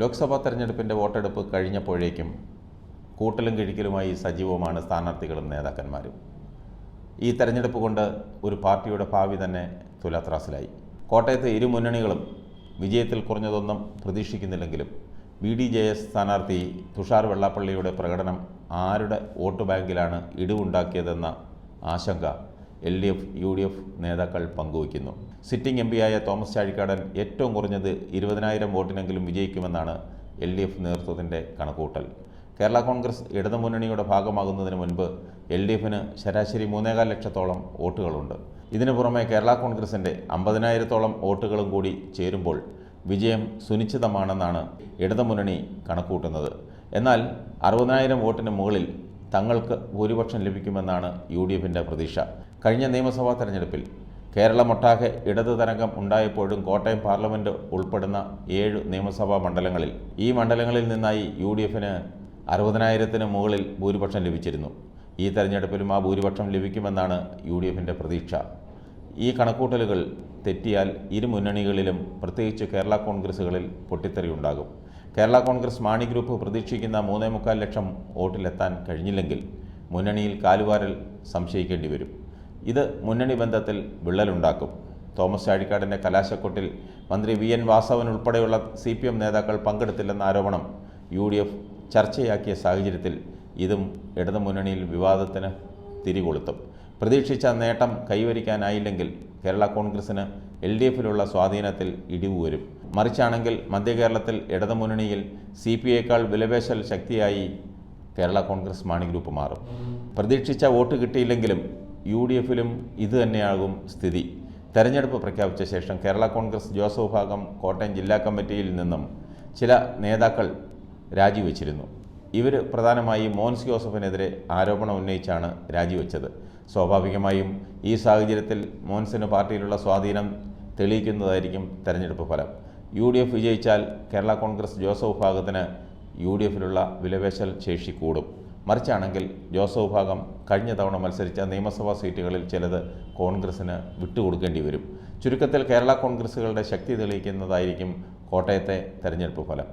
ലോക്സഭാ തെരഞ്ഞെടുപ്പിൻ്റെ വോട്ടെടുപ്പ് കഴിഞ്ഞപ്പോഴേക്കും കൂട്ടലും കിഴിക്കലുമായി സജീവമാണ് സ്ഥാനാർത്ഥികളും നേതാക്കന്മാരും. ഈ തെരഞ്ഞെടുപ്പ് കൊണ്ട് ഒരു പാർട്ടിയുടെ ഭാവി തന്നെ തുലാത്രാസിലായി. കോട്ടയത്ത് ഇരു മുന്നണികളും വിജയത്തിൽ കുറഞ്ഞതൊന്നും പ്രതീക്ഷിക്കുന്നില്ലെങ്കിലും BDJS സ്ഥാനാർത്ഥി തുഷാർ വെള്ളാപ്പള്ളിയുടെ പ്രകടനം ആരുടെ വോട്ട് ബാങ്കിലാണ് ഇടിവുണ്ടാക്കിയതെന്ന ആശങ്ക LDF UDF നേതാക്കൾ പങ്കുവയ്ക്കുന്നു. സിറ്റിംഗ് MP ആയ തോമസ് ചാഴിക്കാടൻ ഏറ്റവും കുറഞ്ഞത് 20,000 വോട്ടിനെങ്കിലും വിജയിക്കുമെന്നാണ് LDF നേതൃത്വത്തിൻ്റെ കണക്കുകൂട്ടൽ. കേരള കോൺഗ്രസ് ഇടതുമുന്നണിയുടെ ഭാഗമാകുന്നതിന് മുൻപ് LDFന് ശരാശരി 3.25 ലക്ഷത്തോളം വോട്ടുകളുണ്ട്. ഇതിനു പുറമെ കേരള കോൺഗ്രസിൻ്റെ 50,000-ഓളം വോട്ടുകളും കൂടി ചേരുമ്പോൾ വിജയം സുനിശ്ചിതമാണെന്നാണ് ഇടതുമുന്നണി കണക്കുകൂട്ടുന്നത്. എന്നാൽ 60,000 വോട്ടിന് മുകളിൽ തങ്ങൾക്ക് ഭൂരിപക്ഷം ലഭിക്കുമെന്നാണ് UDFിൻ്റെ പ്രതീക്ഷ. കഴിഞ്ഞ നിയമസഭാ തെരഞ്ഞെടുപ്പിൽ കേരളമൊട്ടാകെ ഇടതു തരംഗം ഉണ്ടായപ്പോഴും കോട്ടയം പാർലമെൻറ്റ് ഉൾപ്പെടുന്ന 7 നിയമസഭാ മണ്ഡലങ്ങളിൽ ഈ മണ്ഡലങ്ങളിൽ നിന്നായി UDFന് 60,000-ന് മുകളിൽ ഭൂരിപക്ഷം ലഭിച്ചിരുന്നു. ഈ തെരഞ്ഞെടുപ്പിലും ആ ഭൂരിപക്ഷം ലഭിക്കുമെന്നാണ് UDFിൻ്റെ പ്രതീക്ഷ. ഈ കണക്കൂട്ടലുകൾ തെറ്റിയാൽ ഇരു മുന്നണികളിലും പ്രത്യേകിച്ച് കേരള കോൺഗ്രസുകളിൽ പൊട്ടിത്തെറിയുണ്ടാകും. കേരള കോൺഗ്രസ് മാണി ഗ്രൂപ്പ് പ്രതീക്ഷിക്കുന്ന 3.25 ലക്ഷം വോട്ടിലെത്താൻ കഴിഞ്ഞില്ലെങ്കിൽ മുന്നണിയിൽ കാലുവാരൽ സംശയിക്കേണ്ടി വരും. ഇത് മുന്നണി ബന്ധത്തിൽ വിള്ളലുണ്ടാക്കും. തോമസ് ചാഴിക്കാടൻ്റെ കലാശക്കൊട്ടിൽ മന്ത്രി VN വാസവൻ ഉൾപ്പെടെയുള്ള CPM നേതാക്കൾ പങ്കെടുത്തില്ലെന്ന ആരോപണം UDF ചർച്ചയാക്കിയ സാഹചര്യത്തിൽ ഇതും ഇടതുമുന്നണിയിൽ വിവാദത്തിന് തിരികൊളുത്തും. പ്രതീക്ഷിച്ച നേട്ടം കൈവരിക്കാനായില്ലെങ്കിൽ കേരള കോൺഗ്രസിന് LDFിലുള്ള സ്വാധീനത്തിൽ ഇടിവ് വരും. മറിച്ചാണെങ്കിൽ മധ്യകേരളത്തിൽ ഇടതുമുന്നണിയിൽ CPയേക്കാൾ വിലപേശൽ ശക്തിയായി കേരള കോൺഗ്രസ് മാണി ഗ്രൂപ്പ് മാറും. പ്രതീക്ഷിച്ച വോട്ട് കിട്ടിയില്ലെങ്കിലും UDFിലും ഇതുതന്നെയാകും സ്ഥിതി. തെരഞ്ഞെടുപ്പ് പ്രഖ്യാപിച്ച ശേഷം കേരള കോൺഗ്രസ് ജോസഫ് വിഭാഗം കോട്ടയം ജില്ലാ കമ്മിറ്റിയിൽ നിന്നും ചില നേതാക്കൾ രാജിവെച്ചിരുന്നു. ഇവർ പ്രധാനമായും മോൻസ് ജോസഫിനെതിരെ ആരോപണം ഉന്നയിച്ചാണ് രാജിവെച്ചത്. സ്വാഭാവികമായും ഈ സാഹചര്യത്തിൽ മോൻസിന് പാർട്ടിയിലുള്ള സ്വാധീനം തെളിയിക്കുന്നതായിരിക്കും തെരഞ്ഞെടുപ്പ് ഫലം. UDF വിജയിച്ചാൽ കേരള കോൺഗ്രസ് ജോസഫ് വിഭാഗത്തിന് UDFിലുള്ള വിലപേശൽ ശേഷി കൂടും. മറിച്ചാണെങ്കിൽ ജോസഫ് വിഭാഗം കഴിഞ്ഞ തവണ മത്സരിച്ച നിയമസഭാ സീറ്റുകളിൽ ചിലത് കോൺഗ്രസിന് വിട്ടുകൊടുക്കേണ്ടി വരും. ചുരുക്കത്തിൽ കേരള കോൺഗ്രസുകളുടെ ശക്തി തെളിയിക്കുന്നതായിരിക്കും കോട്ടയത്തെ തെരഞ്ഞെടുപ്പ് ഫലം.